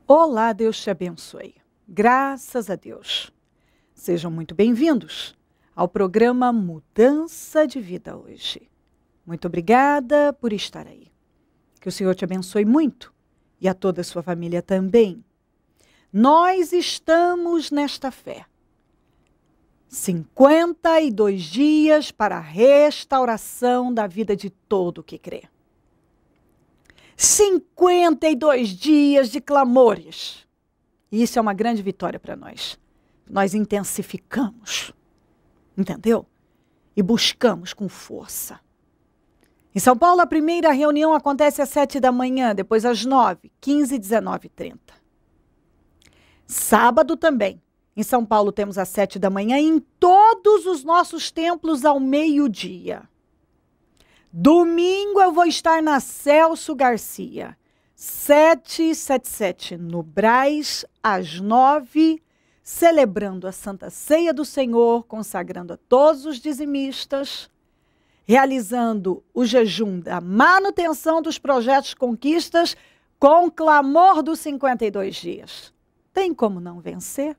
Olá, Deus te abençoe. Graças a Deus. Sejam muito bem-vindos ao programa Mudança de Vida hoje. Muito obrigada por estar aí. Que o Senhor te abençoe muito e a toda a sua família também. Nós estamos nesta fé. 52 dias para a restauração da vida de todo o que crê. 52 dias de clamores. E isso é uma grande vitória para nós. Nós intensificamos, entendeu? E buscamos com força. Em São Paulo, a primeira reunião acontece às 7 da manhã, depois às 9, 15, 19 e 30. Sábado também. Em São Paulo temos às 7 da manhã e em todos os nossos templos ao meio-dia. Domingo eu vou estar na Celso Garcia, 777 no Brás, às 9, celebrando a Santa Ceia do Senhor, consagrando a todos os dizimistas, realizando o jejum da manutenção dos projetos conquistas com clamor dos 52 dias. Tem como não vencer?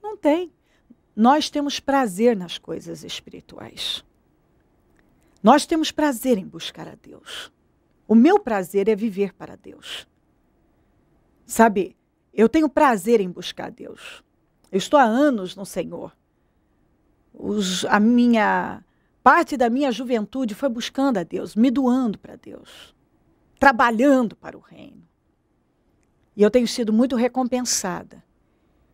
Não tem. Nós temos prazer nas coisas espirituais. Nós temos prazer em buscar a Deus. O meu prazer é viver para Deus. Sabe, eu tenho prazer em buscar a Deus. Eu estou há anos no Senhor. Parte da minha juventude foi buscando a Deus, me doando para Deus, trabalhando para o reino. E eu tenho sido muito recompensada.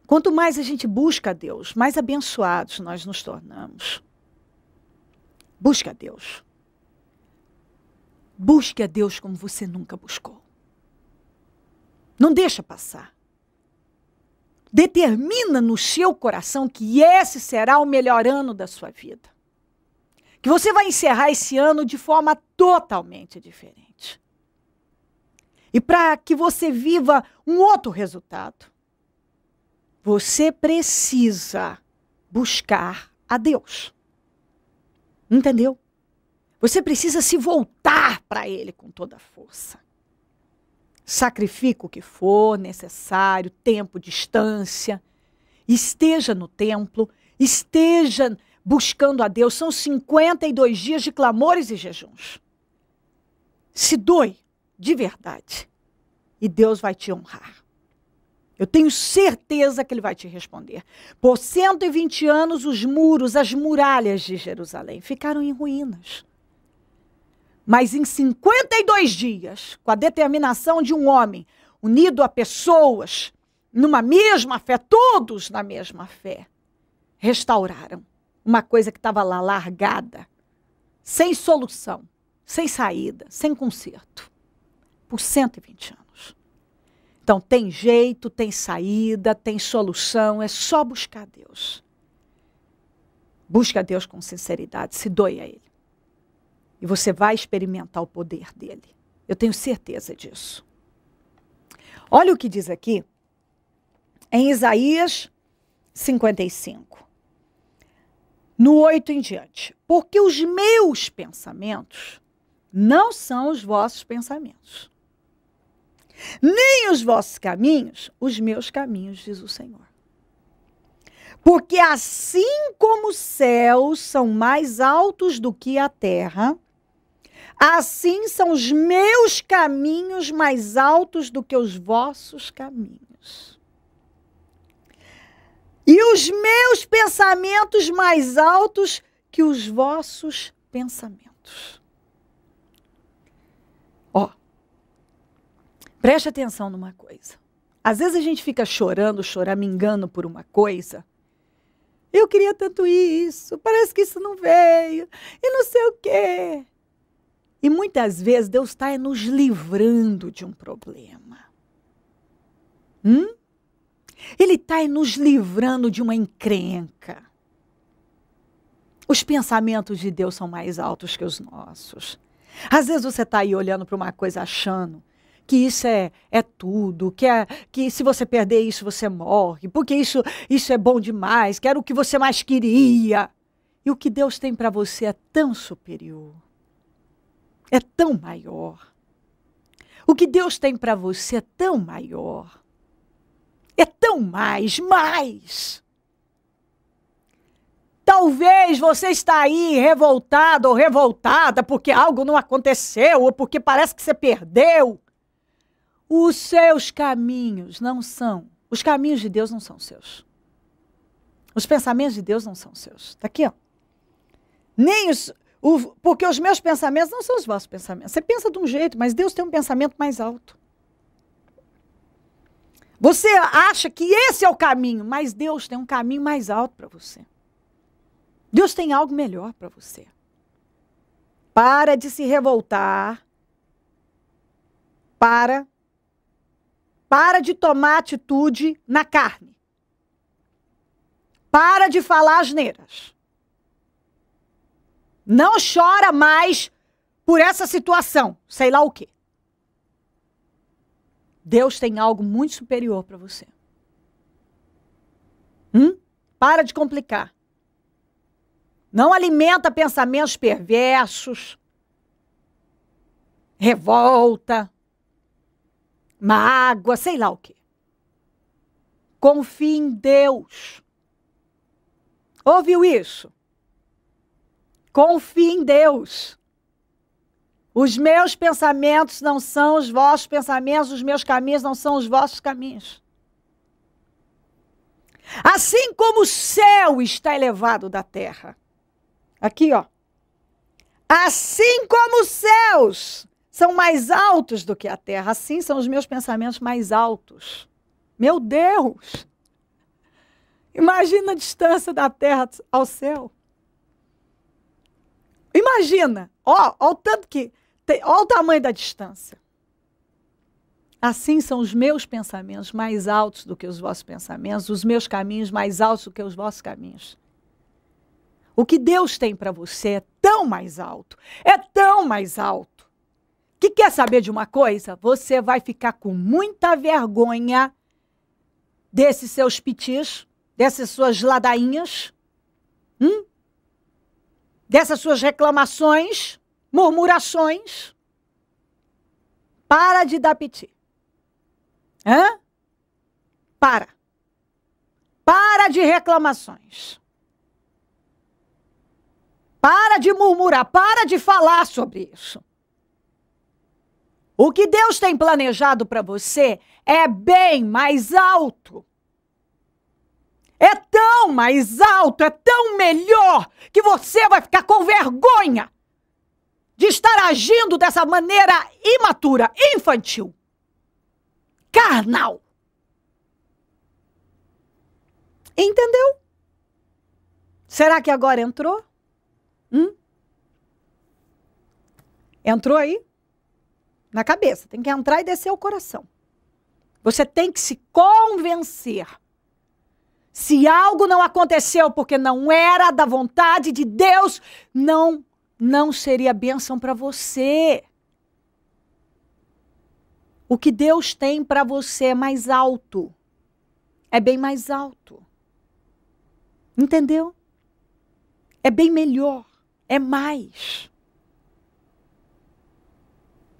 Quanto mais a gente busca a Deus, mais abençoados nós nos tornamos. Busque a Deus. Busque a Deus como você nunca buscou. Não deixa passar. Determina no seu coração que esse será o melhor ano da sua vida. Que você vai encerrar esse ano de forma totalmente diferente. E para que você viva um outro resultado, você precisa buscar a Deus. Entendeu? Você precisa se voltar para Ele com toda a força. Sacrifica o que for necessário, tempo, distância. Esteja no templo, esteja buscando a Deus. São 52 dias de clamores e jejuns. Se doe de verdade e Deus vai te honrar. Eu tenho certeza que Ele vai te responder. Por 120 anos, os muros, as muralhas de Jerusalém ficaram em ruínas. Mas em 52 dias, com a determinação de um homem, unido a pessoas, numa mesma fé, todos na mesma fé, restauraram uma coisa que estava lá largada, sem solução, sem saída, sem conserto, por 120 anos. Então, tem jeito, tem saída, tem solução, é só buscar a Deus. Busca a Deus com sinceridade, se doe a Ele. E você vai experimentar o poder dEle. Eu tenho certeza disso. Olha o que diz aqui, em Isaías 55, no 8 em diante. Porque os meus pensamentos não são os vossos pensamentos. Nem os vossos caminhos, os meus caminhos, diz o Senhor. Porque assim como os céus são mais altos do que a terra, assim são os meus caminhos mais altos do que os vossos caminhos. E os meus pensamentos mais altos que os vossos pensamentos. Ó. Preste atenção numa coisa. Às vezes a gente fica chorando, choramingando por uma coisa. Eu queria tanto isso, parece que isso não veio, e não sei o quê. E muitas vezes Deus está nos livrando de um problema. Ele está nos livrando de uma encrenca. Os pensamentos de Deus são mais altos que os nossos. Às vezes você está aí olhando para uma coisa achando que isso é tudo, que se você perder isso você morre, porque isso é bom demais, que era o que você mais queria. E o que Deus tem para você é tão superior, é tão maior. O que Deus tem para você é tão maior. É tão mais. Talvez você está aí revoltado ou revoltada porque algo não aconteceu ou porque parece que você perdeu. Os seus caminhos não são. Os caminhos de Deus não são seus. Os pensamentos de Deus não são seus. Está aqui, ó. Porque os meus pensamentos não são os vossos pensamentos. Você pensa de um jeito, mas Deus tem um pensamento mais alto. Você acha que esse é o caminho, mas Deus tem um caminho mais alto para você. Deus tem algo melhor para você. Para de se revoltar. Para de tomar atitude na carne. Para de falar asneiras. Não chora mais por essa situação, sei lá o quê. Deus tem algo muito superior para você. Para de complicar. Não alimenta pensamentos perversos, revolta, mágoa, sei lá o quê. Confie em Deus. Ouviu isso? Confie em Deus. Os meus pensamentos não são os vossos pensamentos, os meus caminhos não são os vossos caminhos. Assim como o céu está elevado da terra. Aqui, ó. Assim como os céus são mais altos do que a terra, assim são os meus pensamentos mais altos. Meu Deus! Imagina a distância da terra ao céu. Imagina, ó o tanto que tem, ó o tamanho da distância. Assim são os meus pensamentos mais altos do que os vossos pensamentos, os meus caminhos mais altos do que os vossos caminhos. O que Deus tem para você é tão mais alto, que quer saber de uma coisa? Você vai ficar com muita vergonha desses seus pitis, dessas suas ladainhas, dessas suas reclamações, murmurações. Para de dar piti. Para de reclamações. Para de murmurar, para de falar sobre isso. O que Deus tem planejado para você é bem mais alto. É tão mais alto, é tão melhor, que você vai ficar com vergonha de estar agindo dessa maneira imatura, infantil, carnal. Entendeu? Será que agora entrou? Entrou aí? Na cabeça. Tem que entrar e descer o coração. Você tem que se convencer. Se algo não aconteceu porque não era da vontade de Deus, não seria bênção para você. O que Deus tem para você é mais alto. É bem mais alto. Entendeu? É bem melhor. É mais.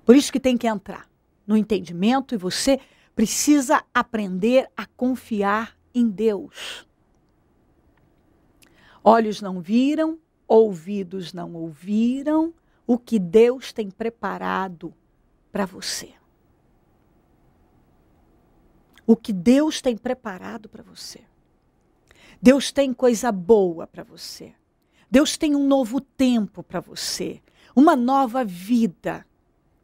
Por isso que tem que entrar no entendimento e você precisa aprender a confiar em Deus. Olhos não viram, ouvidos não ouviram o que Deus tem preparado para você. O que Deus tem preparado para você. Deus tem coisa boa para você. Deus tem um novo tempo para você. Uma nova vida.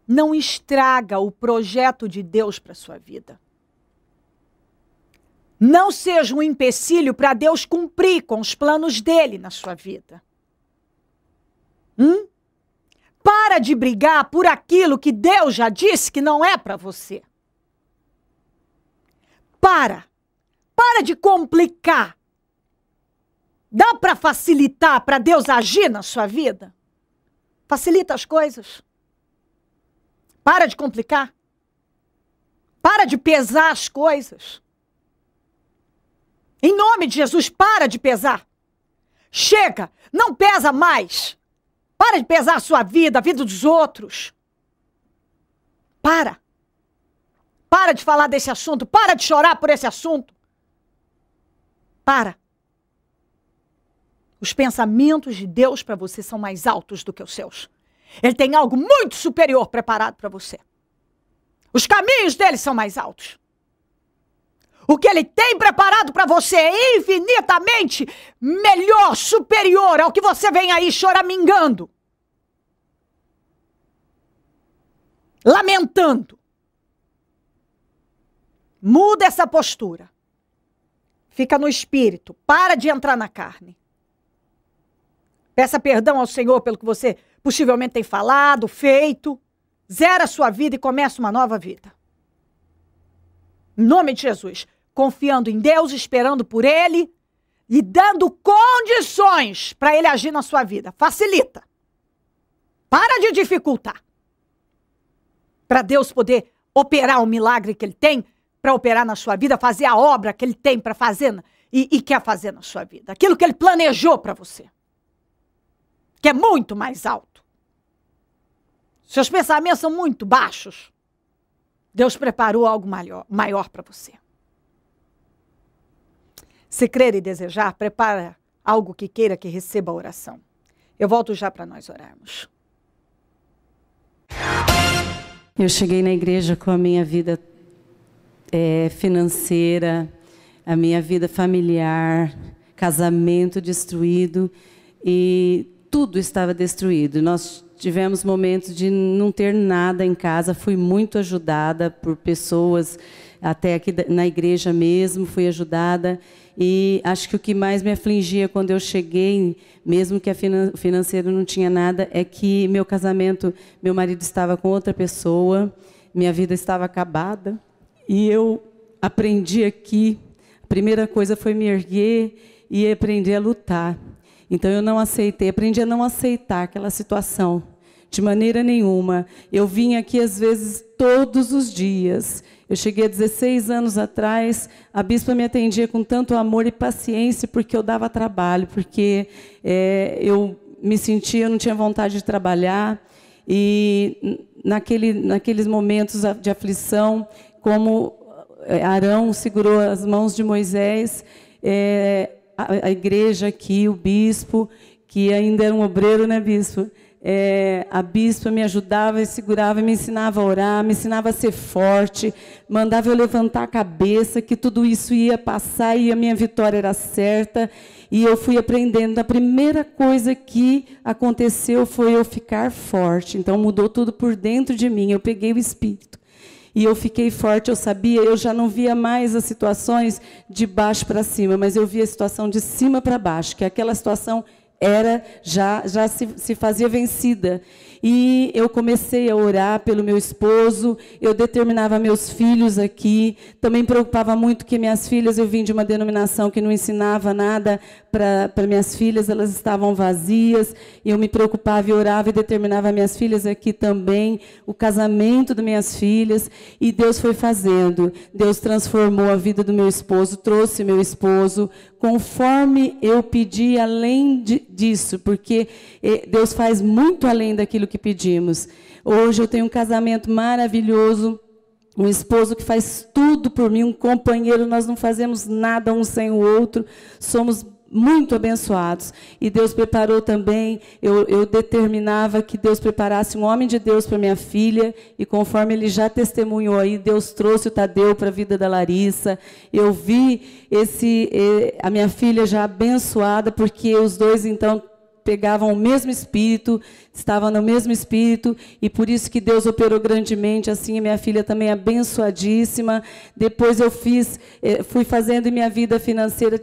Não estraga o projeto de Deus para a sua vida. Não seja um empecilho para Deus cumprir com os planos dele na sua vida. Para de brigar por aquilo que Deus já disse que não é para você. Para de complicar. Dá para facilitar para Deus agir na sua vida? Facilita as coisas. Para de complicar. Para de pesar as coisas. Em nome de Jesus, para de pesar. Chega, não pesa mais. Para de pesar a sua vida, a vida dos outros. Para. Para de falar desse assunto. Para de chorar por esse assunto. Para. Os pensamentos de Deus para você são mais altos do que os seus. Ele tem algo muito superior preparado para você. Os caminhos dele são mais altos. O que ele tem preparado para você é infinitamente melhor, superior ao que você vem aí choramingando, lamentando. Muda essa postura. Fica no espírito. Para de entrar na carne. Peça perdão ao Senhor pelo que você possivelmente tem falado, feito. Zera a sua vida e começa uma nova vida. Em nome de Jesus. Confiando em Deus, esperando por Ele e dando condições para Ele agir na sua vida. Facilita. Para de dificultar. Para Deus poder operar o milagre que Ele tem para operar na sua vida, fazer a obra que Ele tem para fazer e quer fazer na sua vida. Aquilo que Ele planejou para você. Que é muito mais alto. Seus pensamentos são muito baixos. Deus preparou algo maior para você. Se crer e desejar, prepara algo que queira que receba a oração. Eu volto já para nós orarmos. Eu cheguei na igreja com a minha vida financeira, a minha vida familiar, casamento destruído e tudo estava destruído. Nós tivemos momentos de não ter nada em casa, fui muito ajudada por pessoas, até aqui na igreja mesmo, fui ajudada. E acho que o que mais me afligia quando eu cheguei, mesmo que a financeira não tinha nada, é que meu casamento, meu marido estava com outra pessoa, minha vida estava acabada. E eu aprendi aqui, a primeira coisa foi me erguer e aprender a lutar. Então eu não aceitei, aprendi a não aceitar aquela situação, de maneira nenhuma. Eu vim aqui às vezes todos os dias. Eu cheguei há 16 anos atrás, a bispa me atendia com tanto amor e paciência, porque eu dava trabalho, porque eu me sentia, eu não tinha vontade de trabalhar. E naqueles momentos de aflição, como Arão segurou as mãos de Moisés, a igreja aqui, o bispo, que ainda era um obreiro, né, bispo? A bispa me ajudava e segurava, me ensinava a orar, me ensinava a ser forte, mandava eu levantar a cabeça, que tudo isso ia passar e a minha vitória era certa. E eu fui aprendendo. A primeira coisa que aconteceu foi eu ficar forte. Então mudou tudo por dentro de mim. Eu peguei o Espírito. E eu fiquei forte, eu sabia, eu já não via mais as situações de baixo para cima, mas eu via a situação de cima para baixo, que aquela situação já se fazia vencida. E eu comecei a orar pelo meu esposo, eu determinava meus filhos aqui, também preocupava muito que minhas filhas, eu vim de uma denominação que não ensinava nada para minhas filhas, elas estavam vazias, e eu me preocupava e orava e determinava minhas filhas aqui também, o casamento das minhas filhas, e Deus foi fazendo. Deus transformou a vida do meu esposo, trouxe meu esposo, conforme eu pedi, além disso, porque Deus faz muito além daquilo que pedimos. Hoje eu tenho um casamento maravilhoso, um esposo que faz tudo por mim, um companheiro, nós não fazemos nada um sem o outro, somos muito abençoados. E Deus preparou também, eu determinava que Deus preparasse um homem de Deus para minha filha, e conforme ele já testemunhou aí, Deus trouxe o Tadeu para a vida da Larissa. Eu vi a minha filha já abençoada, porque os dois, então, pegavam o mesmo espírito, estavam no mesmo espírito, e por isso que Deus operou grandemente, assim, a minha filha também abençoadíssima. Depois eu fui fazendo em minha vida financeira,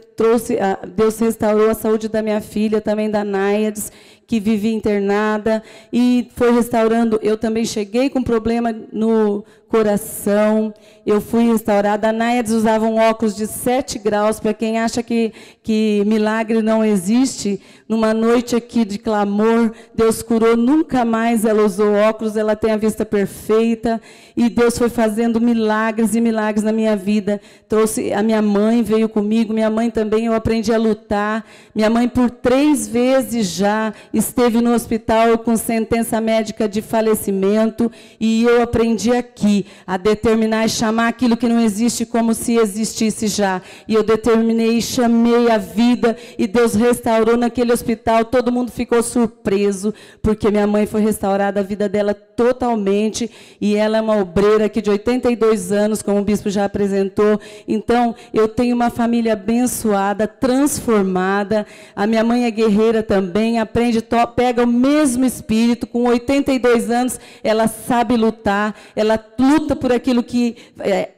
Deus restaurou a saúde da minha filha, também da Náiades, que vivia internada, e foi restaurando. Eu também cheguei com problema no coração, eu fui restaurada. A Náiades usava um óculos de 7 graus, para quem acha que milagre não existe. Numa noite aqui de clamor, Deus curou, nunca mais ela usou óculos, ela tem a vista perfeita, e Deus foi fazendo milagres e milagres na minha vida. Trouxe a minha mãe, veio comigo, minha mãe também, eu aprendi a lutar. Minha mãe, por 3 vezes já, esteve no hospital com sentença médica de falecimento, e eu aprendi aqui a determinar e chamar aquilo que não existe como se existisse já. E eu determinei e chamei a vida, e Deus restaurou naquele hospital. Todo mundo ficou surpreso, porque minha mãe foi restaurada, a vida dela totalmente, e ela é uma obreira aqui de 82 anos, como o bispo já apresentou. Então, eu tenho uma família abençoada, transformada. A minha mãe é guerreira também, aprende, pega o mesmo espírito, com 82 anos, ela sabe lutar, ela luta por aquilo que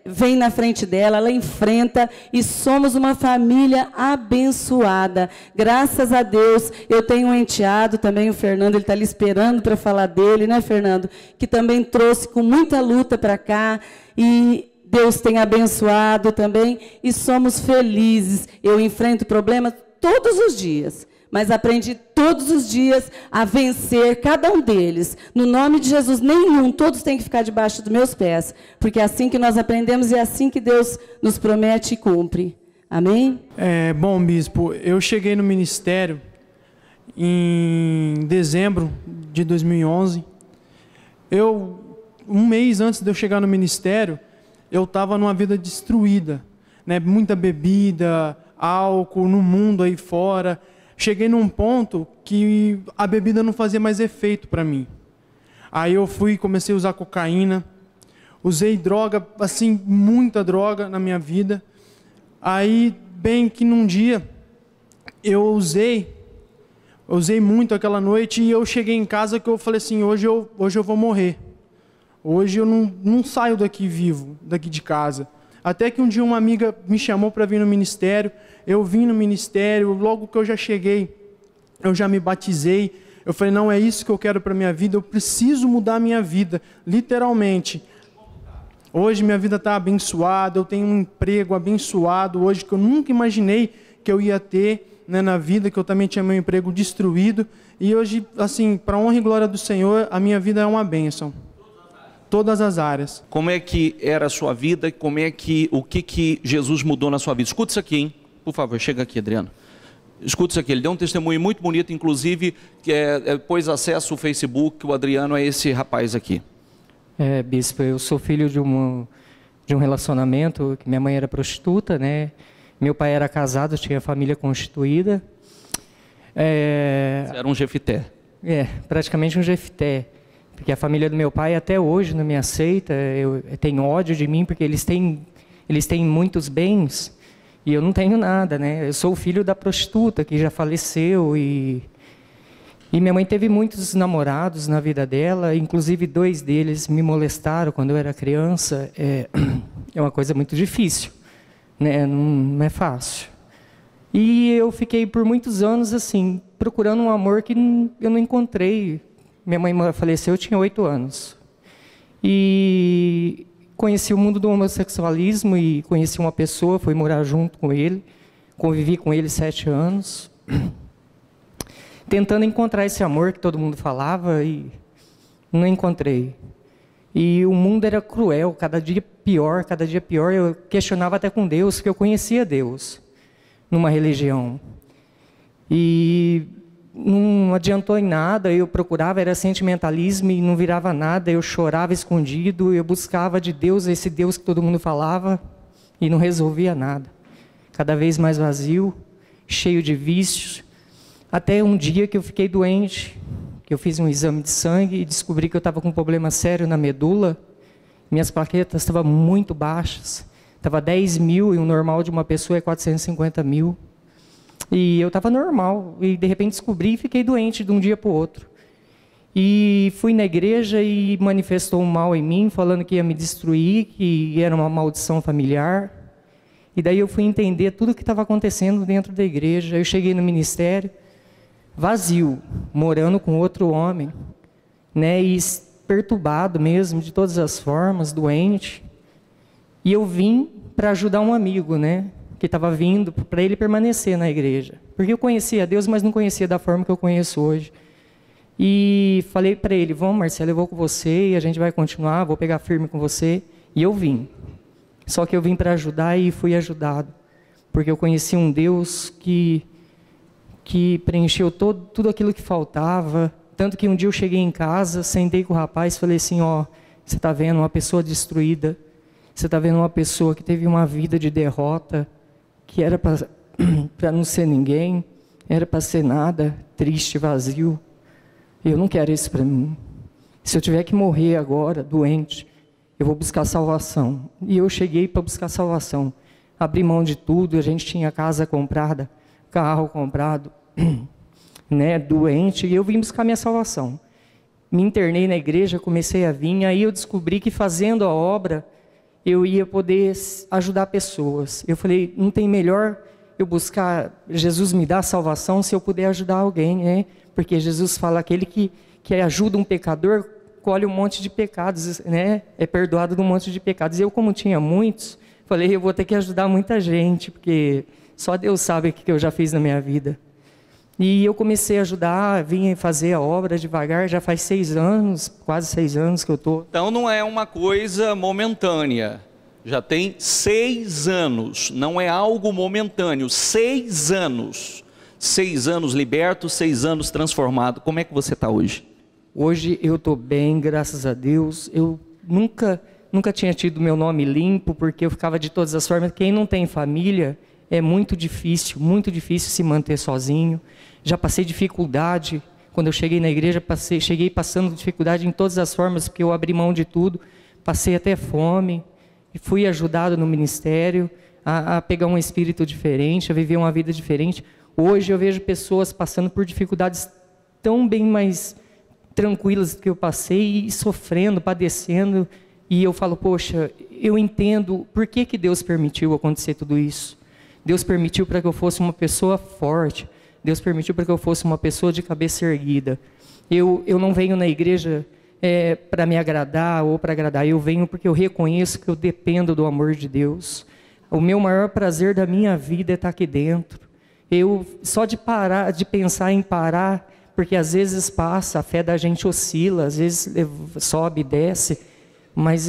vem na frente dela, ela enfrenta, e somos uma família abençoada. Graças a Deus, eu tenho um enteado também, o Fernando, ele está ali esperando para falar dele, né, Fernando? Que também trouxe com muita luta para cá, e Deus tem abençoado também, e somos felizes. Eu enfrento problemas todos os dias, mas aprendi todos os dias a vencer cada um deles. No nome de Jesus, nenhum, todos têm que ficar debaixo dos meus pés, porque é assim que nós aprendemos e é assim que Deus nos promete e cumpre. Amém? Bom, bispo, eu cheguei no ministério em dezembro de 2011. Um mês antes de eu chegar no ministério, eu estava numa vida destruída, né? Muita bebida, álcool no mundo aí fora. Cheguei num ponto que a bebida não fazia mais efeito para mim. Aí eu comecei a usar cocaína, usei droga, assim, muita droga na minha vida. Aí, bem que num dia, eu usei muito aquela noite, e eu cheguei em casa que eu falei assim, hoje eu vou morrer. Hoje eu não saio daqui vivo, daqui de casa. Até que um dia uma amiga me chamou para vir no ministério. Eu vim no ministério, logo que eu já cheguei, eu já me batizei. Eu falei, não, é isso que eu quero para a minha vida, eu preciso mudar a minha vida, literalmente. Hoje minha vida está abençoada, eu tenho um emprego abençoado hoje, que eu nunca imaginei que eu ia ter, né, na vida, que eu também tinha meu emprego destruído. E hoje, assim, para a honra e glória do Senhor, a minha vida é uma bênção. Todas as áreas. Como é que era a sua vida? O que Jesus mudou na sua vida? Escuta isso aqui, hein? Por favor, chega aqui, Adriano. Escuta isso aqui. Ele deu um testemunho muito bonito, inclusive, que pôs acesso ao Facebook. O Adriano é esse rapaz aqui. Bispo, eu sou filho de um relacionamento, que minha mãe era prostituta, né? Meu pai era casado, tinha família constituída. Você era um Jefité. Praticamente um Jefité. Porque a família do meu pai até hoje não me aceita, tem ódio de mim, porque eles têm muitos bens e eu não tenho nada, né? Eu sou o filho da prostituta que já faleceu, e minha mãe teve muitos namorados na vida dela, inclusive 2 deles me molestaram quando eu era criança. É uma coisa muito difícil, né? Não é fácil. E eu fiquei por muitos anos assim, procurando um amor que eu não encontrei. Minha mãe faleceu, eu tinha 8 anos. E conheci o mundo do homossexualismo e conheci uma pessoa, fui morar junto com ele, convivi com ele 7 anos, tentando encontrar esse amor que todo mundo falava, e não encontrei. E o mundo era cruel, cada dia pior, cada dia pior. Eu questionava até com Deus, porque eu conhecia Deus numa religião. E não adiantou em nada, eu procurava, era sentimentalismo e não virava nada, eu chorava escondido, eu buscava de Deus, esse Deus que todo mundo falava, e não resolvia nada. Cada vez mais vazio, cheio de vícios, até um dia que eu fiquei doente, que eu fiz um exame de sangue e descobri que eu estava com um problema sério na medula, minhas plaquetas estavam muito baixas, estava 10 mil e o normal de uma pessoa é 450 mil. E eu estava normal, e de repente descobri e fiquei doente de um dia para o outro. E fui na igreja e manifestou um mal em mim, falando que ia me destruir, que era uma maldição familiar. E daí eu fui entender tudo o que estava acontecendo dentro da igreja. Eu cheguei no ministério, vazio, morando com outro homem, né, e perturbado mesmo, de todas as formas, doente. E eu vim para ajudar um amigo, né, que estava vindo, para ele permanecer na igreja. Porque eu conhecia Deus, mas não conhecia da forma que eu conheço hoje. E falei para ele, vamos, Marcelo, eu vou com você, e a gente vai continuar, vou pegar firme com você. E eu vim. Só que eu vim para ajudar e fui ajudado. Porque eu conheci um Deus que que preencheu tudo aquilo que faltava. Tanto que um dia eu cheguei em casa, sentei com o rapaz e falei assim, ó, você está vendo uma pessoa destruída, você está vendo uma pessoa que teve uma vida de derrota, que era para não ser ninguém, era para ser nada, triste, vazio. Eu não quero isso para mim. Se eu tiver que morrer agora, doente, eu vou buscar salvação. E eu cheguei para buscar salvação. Abri mão de tudo, a gente tinha casa comprada, carro comprado, né, doente, e eu vim buscar minha salvação. Me internei na igreja, comecei a vir, aí eu descobri que fazendo a obra, eu ia poder ajudar pessoas. Eu falei, não tem melhor eu buscar, Jesus me dá a salvação se eu puder ajudar alguém, né? Porque Jesus fala, aquele que ajuda um pecador, colhe um monte de pecados, né? É perdoado de um monte de pecados. Eu, como tinha muitos, falei, eu vou ter que ajudar muita gente, porque só Deus sabe o que eu já fiz na minha vida. E eu comecei a ajudar, vim fazer a obra devagar, já faz 6 anos, quase 6 anos que eu estou. Então não é uma coisa momentânea, já tem 6 anos, não é algo momentâneo, 6 anos. 6 anos liberto, 6 anos transformado. Como é que você está hoje? Hoje eu estou bem, graças a Deus. Eu nunca tinha tido meu nome limpo, porque eu ficava de todas as formas. Quem não tem família, é muito difícil se manter sozinho. Já passei dificuldade, quando eu cheguei na igreja, cheguei passando dificuldade em todas as formas, porque eu abri mão de tudo, passei até fome, e fui ajudado no ministério a pegar um espírito diferente, a viver uma vida diferente. Hoje eu vejo pessoas passando por dificuldades tão bem mais tranquilas do que eu passei, e sofrendo, padecendo, e eu falo, poxa, eu entendo por que Deus permitiu acontecer tudo isso. Deus permitiu para que eu fosse uma pessoa forte, Deus permitiu para que eu fosse uma pessoa de cabeça erguida. Eu não venho na igreja para me agradar ou para agradar, eu venho porque eu reconheço que eu dependo do amor de Deus. O meu maior prazer da minha vida é estar aqui dentro. Eu, só de pensar em parar, porque às vezes passa, a fé da gente oscila, às vezes sobe e desce, mas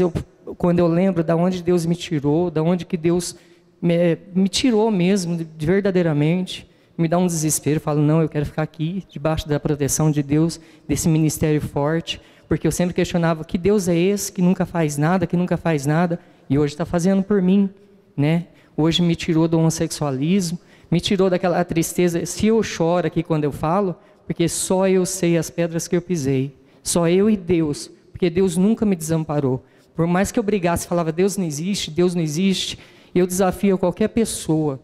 quando eu lembro de onde Deus me tirou, de onde que Deus me tirou mesmo, verdadeiramente, me dá um desespero, eu falo, não, eu quero ficar aqui, debaixo da proteção de Deus, desse ministério forte, porque eu sempre questionava, que Deus é esse, que nunca faz nada, e hoje está fazendo por mim, né? Hoje me tirou do homossexualismo, me tirou daquela tristeza. Se eu choro aqui quando eu falo, porque só eu sei as pedras que eu pisei, só eu e Deus, porque Deus nunca me desamparou. Por mais que eu brigasse, falava, Deus não existe, eu desafio qualquer pessoa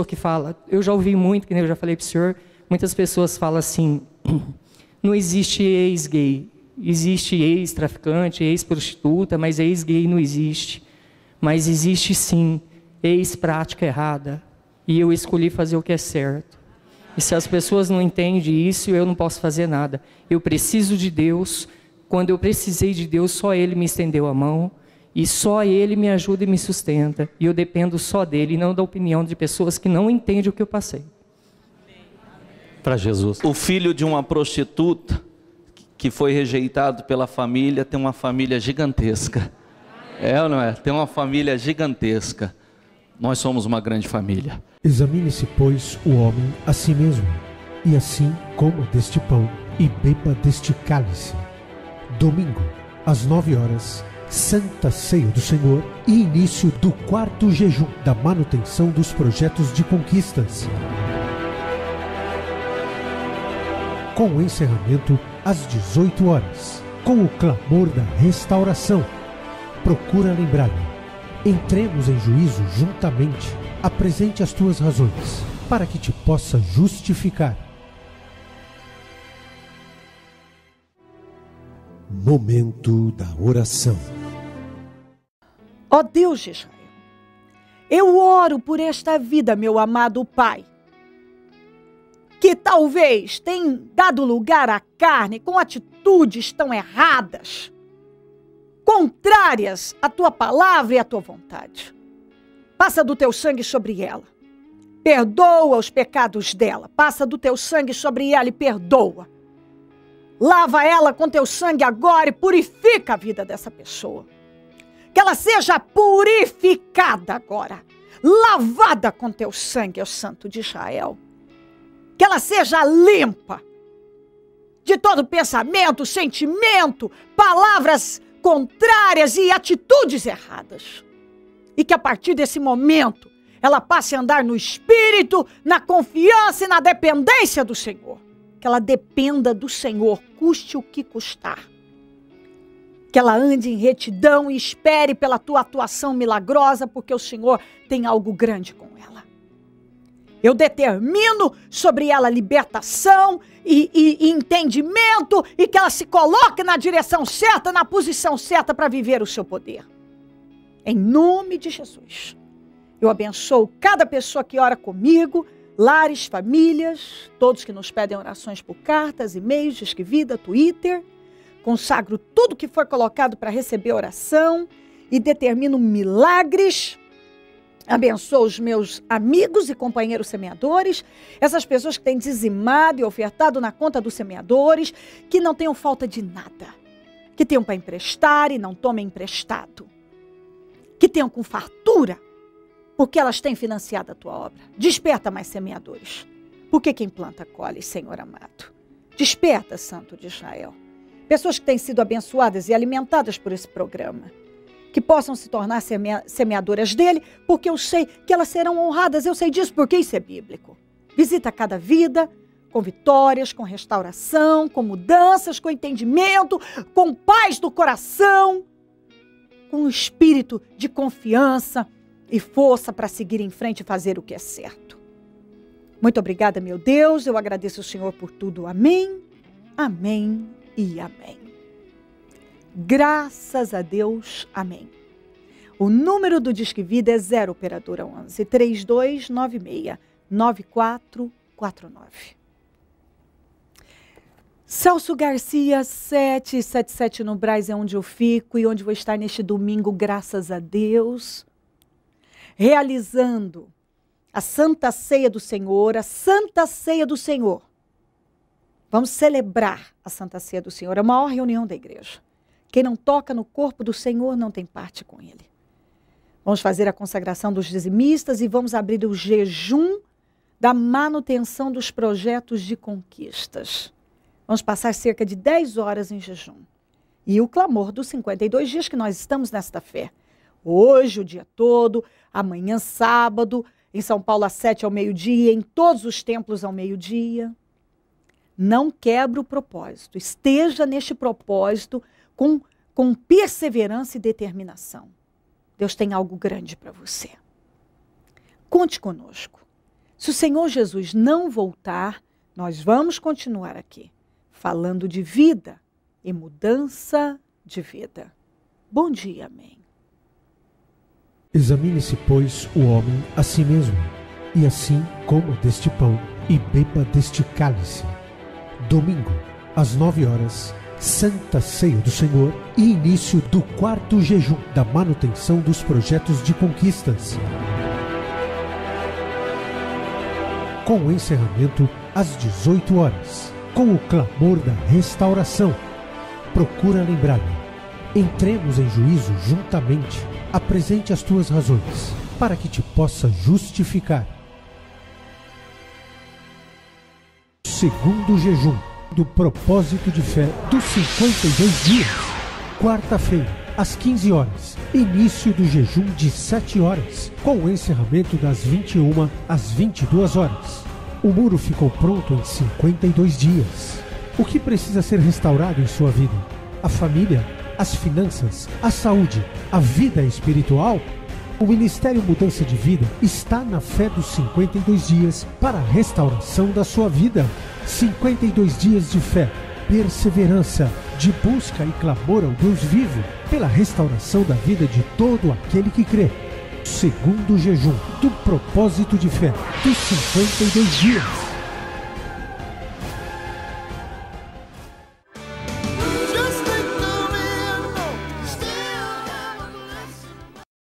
que fala, eu já ouvi muito, que nem eu já falei para o senhor, muitas pessoas falam assim, não existe ex-gay, existe ex-traficante, ex-prostituta, mas ex-gay não existe. Mas existe sim, ex-prática errada. E eu escolhi fazer o que é certo. E se as pessoas não entendem isso, eu não posso fazer nada. Eu preciso de Deus. Quando eu precisei de Deus, só Ele me estendeu a mão. E só Ele me ajuda e me sustenta. E eu dependo só dEle, e não da opinião de pessoas que não entendem o que eu passei. Para Jesus. O filho de uma prostituta que foi rejeitado pela família tem uma família gigantesca. É ou não é? Tem uma família gigantesca. Nós somos uma grande família. Examine-se, pois, o homem a si mesmo, e assim coma deste pão e beba deste cálice. Domingo, às 9 horas, Santa Ceia do Senhor e início do 4º jejum da manutenção dos projetos de conquistas. Com o encerramento às 18 horas, com o clamor da restauração. Procura lembrar-me. Entremos em juízo juntamente. Apresente as tuas razões, para que te possa justificar. Momento da oração. Ó Deus de Israel, eu oro por esta vida, meu amado Pai, que talvez tenha dado lugar à carne com atitudes tão erradas, contrárias à tua palavra e à tua vontade. Passa do teu sangue sobre ela. Perdoa os pecados dela. Passa do teu sangue sobre ela e perdoa. Lava ela com teu sangue agora e purifica a vida dessa pessoa. Que ela seja purificada agora. Lavada com teu sangue, ó Santo de Israel. que ela seja limpa de todo pensamento, sentimento, palavras contrárias e atitudes erradas. E que a partir desse momento, ela passe a andar no Espírito, na confiança e na dependência do Senhor. Que ela dependa do Senhor, custe o que custar. Que ela ande em retidão e espere pela tua atuação milagrosa, porque o Senhor tem algo grande com ela. Eu determino sobre ela libertação e entendimento, e que ela se coloque na direção certa, na posição certa para viver o seu poder. Em nome de Jesus. Eu abençoo cada pessoa que ora comigo, lares, famílias, todos que nos pedem orações por cartas, e-mails, Disque Vida, Twitter. Consagro tudo que foi colocado para receber oração e determino milagres. Abençoo os meus amigos e companheiros semeadores, essas pessoas que têm dizimado e ofertado na conta dos semeadores, que não tenham falta de nada, que tenham para emprestar e não tomem emprestado, que tenham com fartura, porque elas têm financiado a tua obra. Desperta mais semeadores, porque quem planta colhe, Senhor amado. Desperta, Santo de Israel. Pessoas que têm sido abençoadas e alimentadas por esse programa, que possam se tornar semeadoras dele, porque eu sei que elas serão honradas. Eu sei disso porque isso é bíblico. Visita cada vida com vitórias, com restauração, com mudanças, com entendimento, com paz do coração, com um espírito de confiança e força para seguir em frente e fazer o que é certo. Muito obrigada, meu Deus. Eu agradeço ao Senhor por tudo. Amém, amém e amém. Graças a Deus, amém. O número do Disque Vida é 0 operadora 11 3296 9449. Celso Garcia 777 no Brás é onde eu fico e onde vou estar neste domingo, graças a Deus, realizando a Santa Ceia do Senhor, a Santa Ceia do Senhor. Vamos celebrar a Santa Ceia do Senhor, a maior reunião da igreja. Quem não toca no corpo do Senhor não tem parte com ele. Vamos fazer a consagração dos dizimistas e vamos abrir o jejum da manutenção dos projetos de conquistas. Vamos passar cerca de 10 horas em jejum. E o clamor dos 52 dias que nós estamos nesta fé. Hoje, o dia todo, amanhã, sábado, em São Paulo, às 7 ao meio-dia, em todos os templos ao meio-dia. Não quebre o propósito. Esteja neste propósito com perseverança e determinação. Deus tem algo grande para você. Conte conosco. Se o Senhor Jesus não voltar, nós vamos continuar aqui, falando de vida e mudança de vida. Bom dia, amém. Examine-se, pois, o homem a si mesmo, e assim coma deste pão e beba deste cálice. Domingo, às 9 horas, Santa Ceia do Senhor e início do 4º jejum da manutenção dos projetos de conquistas. Com o encerramento às 18 horas, com o clamor da restauração. Procura lembrar-me. Entremos em juízo juntamente. Apresente as tuas razões, para que te possa justificar. Segundo jejum do propósito de fé dos 52 dias. Quarta-feira, às 15 horas. Início do jejum de 7 horas, com o encerramento das 21 às 22 horas. O muro ficou pronto em 52 dias. O que precisa ser restaurado em sua vida? A família, as finanças, a saúde, a vida espiritual? O Ministério Mudança de Vida está na fé dos 52 dias para a restauração da sua vida. 52 dias de fé, perseverança, de busca e clamor ao Deus vivo, pela restauração da vida de todo aquele que crê. Segundo jejum do propósito de fé dos 52 dias.